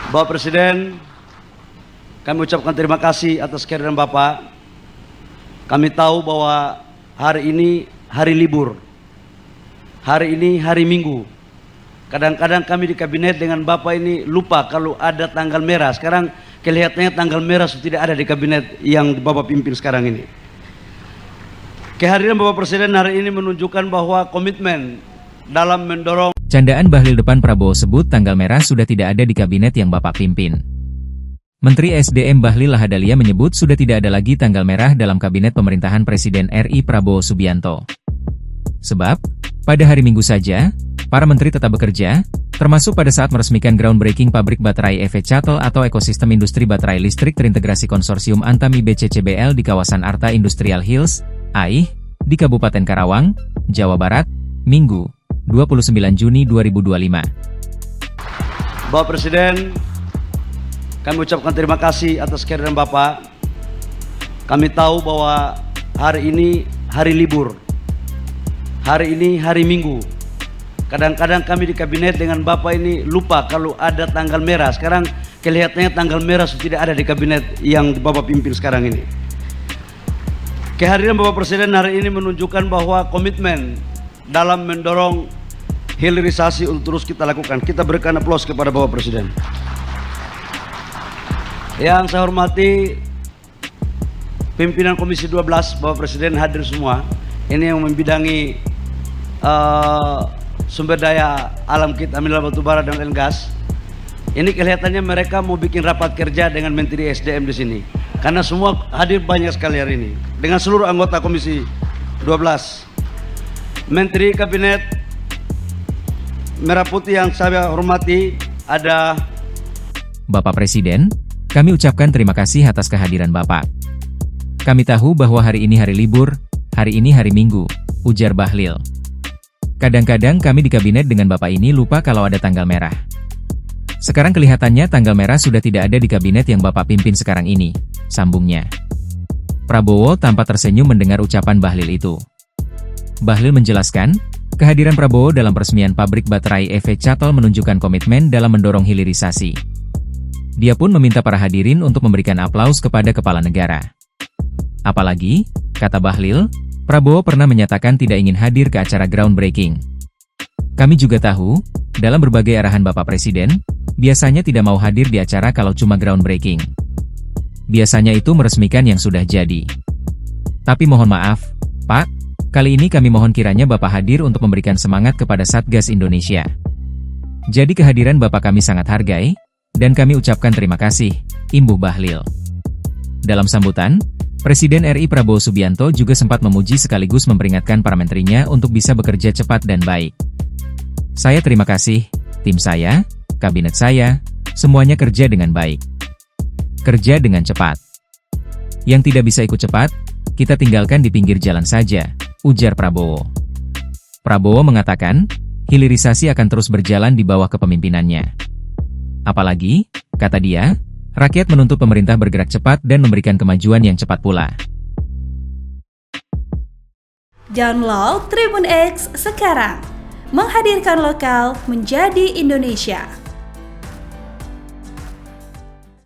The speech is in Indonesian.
Bapak Presiden, kami ucapkan terima kasih atas kehadiran Bapak. Kami tahu bahwa hari ini hari libur, hari ini hari Minggu. Kadang-kadang kami di kabinet dengan Bapak ini lupa kalau ada tanggal merah. Sekarang kelihatannya tanggal merah sudah tidak ada di kabinet yang Bapak pimpin sekarang ini. Kehadiran Bapak Presiden hari ini menunjukkan bahwa komitmen dalam mendorong. Candaan Bahlil depan Prabowo sebut tanggal merah sudah tidak ada di kabinet yang Bapak pimpin. Menteri SDM Bahlil Lahadalia menyebut sudah tidak ada lagi tanggal merah dalam kabinet pemerintahan Presiden RI Prabowo Subianto. Sebab, pada hari Minggu saja, para menteri tetap bekerja, termasuk pada saat meresmikan groundbreaking pabrik baterai EV Chattel atau ekosistem industri baterai listrik terintegrasi konsorsium Antami BCCBL di kawasan Arta Industrial Hills, AIH, di Kabupaten Karawang, Jawa Barat, Minggu, 29 Juni 2025. Bapak Presiden, kami ucapkan terima kasih atas kehadiran Bapak. Kami tahu bahwa hari ini hari libur, hari ini hari Minggu. Kadang-kadang kami di kabinet dengan Bapak ini lupa kalau ada tanggal merah. Sekarang kelihatannya tanggal merah sudah tidak ada di kabinet yang Bapak pimpin sekarang ini. Kehadiran Bapak Presiden hari ini menunjukkan bahwa komitmen dalam mendorong hilirisasi untuk terus kita lakukan. Kita berikan aplaus kepada Bapak Presiden. Yang saya hormati pimpinan Komisi 12, Bapak Presiden hadir semua. Ini yang membidangi sumber daya alam kita, mineral batubara dan oil gas. Ini kelihatannya mereka mau bikin rapat kerja dengan Menteri SDM di sini. Karena semua hadir banyak sekali hari ini. Dengan seluruh anggota Komisi 12. Menteri Kabinet Merah Putih yang saya hormati ada Bapak Presiden, kami ucapkan terima kasih atas kehadiran Bapak. Kami tahu bahwa hari ini hari libur, hari ini hari Minggu, ujar Bahlil. Kadang-kadang kami di kabinet dengan Bapak ini lupa kalau ada tanggal merah. Sekarang kelihatannya tanggal merah sudah tidak ada di kabinet yang Bapak pimpin sekarang ini, sambungnya. Prabowo tampak tersenyum mendengar ucapan Bahlil itu. Bahlil menjelaskan, kehadiran Prabowo dalam peresmian pabrik baterai EV Chattel menunjukkan komitmen dalam mendorong hilirisasi. Dia pun meminta para hadirin untuk memberikan aplaus kepada kepala negara. Apalagi, kata Bahlil, Prabowo pernah menyatakan tidak ingin hadir ke acara groundbreaking. Kami juga tahu, dalam berbagai arahan Bapak Presiden, biasanya tidak mau hadir di acara kalau cuma groundbreaking. Biasanya itu meresmikan yang sudah jadi. Tapi mohon maaf, Pak, kali ini kami mohon kiranya Bapak hadir untuk memberikan semangat kepada Satgas Indonesia. Jadi kehadiran Bapak kami sangat hargai, dan kami ucapkan terima kasih, imbuh Bahlil. Dalam sambutan, Presiden RI Prabowo Subianto juga sempat memuji sekaligus memperingatkan para menterinya untuk bisa bekerja cepat dan baik. Saya terima kasih, tim saya, kabinet saya, semuanya kerja dengan baik. Kerja dengan cepat. Yang tidak bisa ikut cepat, kita tinggalkan di pinggir jalan saja, ujar Prabowo. Prabowo mengatakan, hilirisasi akan terus berjalan di bawah kepemimpinannya. Apalagi, kata dia, rakyat menuntut pemerintah bergerak cepat dan memberikan kemajuan yang cepat pula. Download Tribun X sekarang, menghadirkan lokal menjadi Indonesia.